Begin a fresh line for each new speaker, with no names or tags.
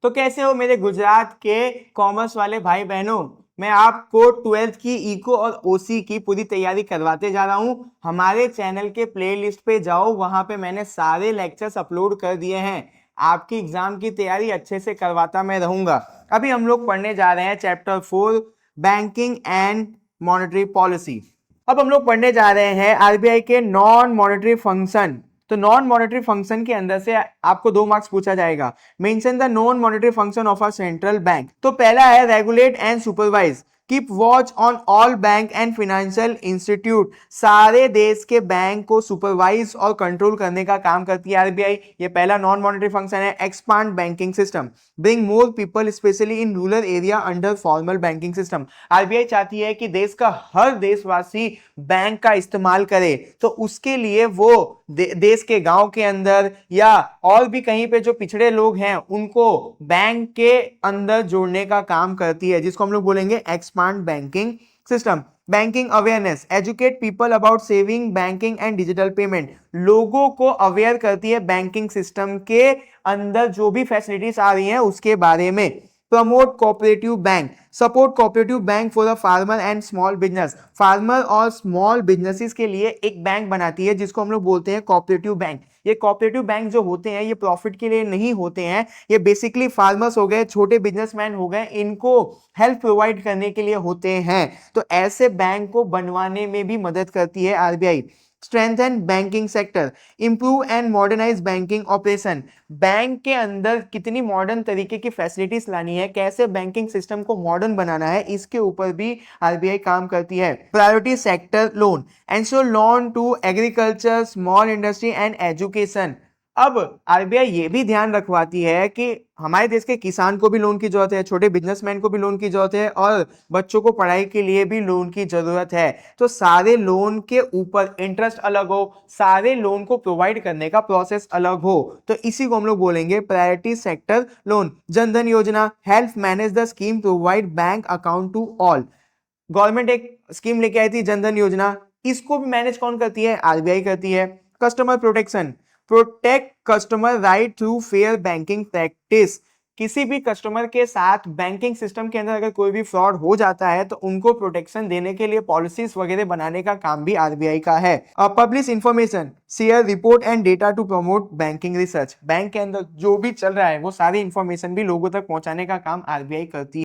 तो कैसे हो मेरे गुजरात के कॉमर्स वाले भाई बहनों। मैं आपको 12th की इको और ओसी की पूरी तैयारी करवाते जा रहा हूं। हमारे चैनल के प्लेलिस्ट पे जाओ, वहां पे मैंने सारे लेक्चर्स अपलोड कर दिए हैं। आपकी एग्जाम की तैयारी अच्छे से करवाता मैं रहूंगा। अभी हम लोग पढ़ने जा रहे हैं chapter 4, banking and monetary policy. अब हम लोग पढ़ने जा रहे हैं आरबीआई के नॉन मॉनेटरी फंक्शन। तो नॉन मॉनेटरी फंक्शन के अंदर से आपको 2 मार्क्स पूछा जाएगा। Mention the non monetary function of a central bank. तो पहला है regulate and supervise, keep watch on all bank and financial institute. सारे देश के बैंक को सुपरवाइज और कंट्रोल करने का काम करती है आरबीआई। ये पहला नॉन मॉनेटरी फंक्शन है। Expand banking system, bring more people specially in rural area under formal banking system. RBI चाहती है कि देश का हर देशवासी बैंक का इस्तेमाल करे, तो उसके लिए वो देश के गांव के अंदर या और भी कहीं पे जो पिछड़े लोग हैं उनको बैंक के अंदर जोड़ने का काम करती है, जिसको हम लोग बोलेंगे expand banking system. Banking awareness, educate people about saving, banking and digital payment. लोगों को अवेयर करती है बैंकिंग सिस्टम के अंदर जो भी फैसिलिटीज आ रही हैं उसके बारे में। Promote cooperative bank, support cooperative bank for the farmer and small business. Farmer और स्मॉल बिजनेसेस के लिए एक बैंक बनाती है जिसको हम लोग बोलते हैं कोऑपरेटिव बैंक। ये कोऑपरेटिव बैंक जो होते हैं ये प्रॉफिट के लिए नहीं होते हैं, ये बेसिकली फार्मर्स हो गए, छोटे बिजनेसमैन हो गए, इनको हेल्प प्रोवाइड करने के लिए होते हैं। तो ऐसे बैंक को बनवाने में भी मदद करती है RBI. Strengthen banking sector, improve and modernise banking operation. Bank के अंदर कितनी मॉडर्न तरीके की फैसिलिटीज लानी है, कैसे बैंकिंग सिस्टम को मॉडर्न बनाना है, इसके ऊपर भी आरबीआई काम करती है। Priority sector loan, ensure loan to agriculture, small industry and education. अब आरबीआई ये भी ध्यान रखवाती है कि हमारे देश के किसान को भी लोन की जरूरत है, छोटे बिजनेसमैन को भी लोन की जरूरत है और बच्चों को पढ़ाई के लिए भी लोन की जरूरत है। तो सारे लोन के ऊपर इंटरेस्ट अलग हो, सारे लोन को प्रोवाइड करने का प्रोसेस अलग हो, तो इसी को हम लोग बोलेंगे priority sector loan. Jandhan Yojana, help manage the scheme, provide bank account to all. Government एक स्कीम लेके आई थी जनधन योजना, इसको भी मैनेज कौन करती है? आरबीआई करती है। Customer protection, protect customer right through fair banking practice. किसी भी कस्टमर के साथ बैंकिंग सिस्टम के अंदर अगर कोई भी फ्रॉड हो जाता है तो उनको प्रोटेक्शन देने के लिए पॉलिसीज वगैरह बनाने का काम भी आरबीआई का है। Publish information, share report and data to promote banking research. Bank के अंदर जो भी चल रहा है वो सारी इंफॉर्मेशन भी लोगों तक पहुंचाने का काम आरबीआई करती है।